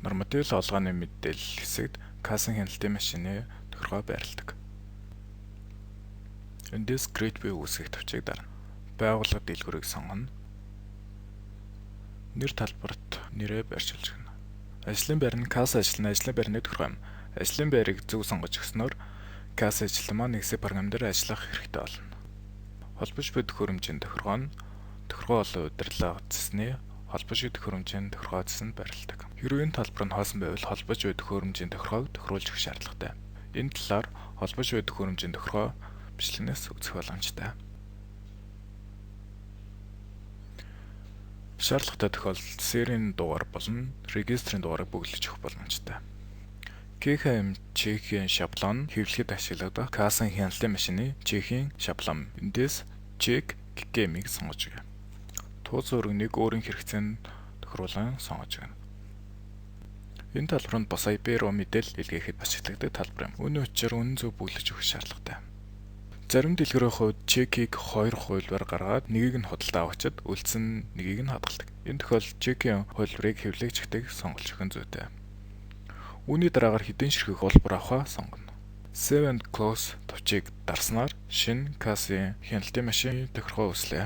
Норматив олгооны мэдээлэл хэсэгт касын хяналтын машины тохиргоо байрладаг. Эндээс Create буюу үүсгэх төвчийг дарна. Байгууллага дэлгүүрийг сонгоно. Нэр талбарт нэрээ байршуулж гэнэ. Ажлын байр нь касс ажил нь ажлын байрны тохиргоо юм. Ажлын байрыг зөв сонгож өгснөөр касс ажил маань нэгсээ програм дээр ажиллах хэрэгтэй болно. Холбож буй төхөөрөмжийн тохиргоо нь тохиргоо болон удирдлага утасны холбож буй төхөөрөмжийн тохиргоо утсанд байрладаг. Хэрвээ энэ талбар нь хоосон байвал холбож буй төхөөрөмжийн тохиргоог тохируулж өгөх шаардлагатай. Энэ талаар холбож буй төхөөрөмжийн тохиргоо бичлэгнээс үзэх боломжтой. Шаардлагатай тохиолдолд серийн дугаар болон регистрийн дугаарыг бүглэж өгөх боломжтой. KHM чекийн шаблон хэвлэхэд ашиглагдах кассын хяналтын машины чекийн шаблон. Эндээс чек KHM-ийг сонгож өгье. Тууц өргөнийг өөрийн хэрэгцээнд тохируулан сонгож өгнө. Энэ талбарт бос IP руу мэдээлэл илгээхэд ашигладаг талбар юм. Үүний учир үнэн зөв бүглэж өгөх шаардлагатай. Зарим дэлгүүрийн хувьд чекийг 2 хувилбар гаргаад нэгийг нь худалдаа авахчид үлдсэн нэгийг нь хадгалдаг. Энэ тохиолдолд чекийн хувилбарыг хэвлэгчдийг сонгож өгөх нь зүйтэй. Үүний дараагаар хэдийн ширхэг хувилбар авахаа сонгоно. Save and Close товчийг дарснаар шинэ кассын хяналтын машины тохиргоо үүслэе.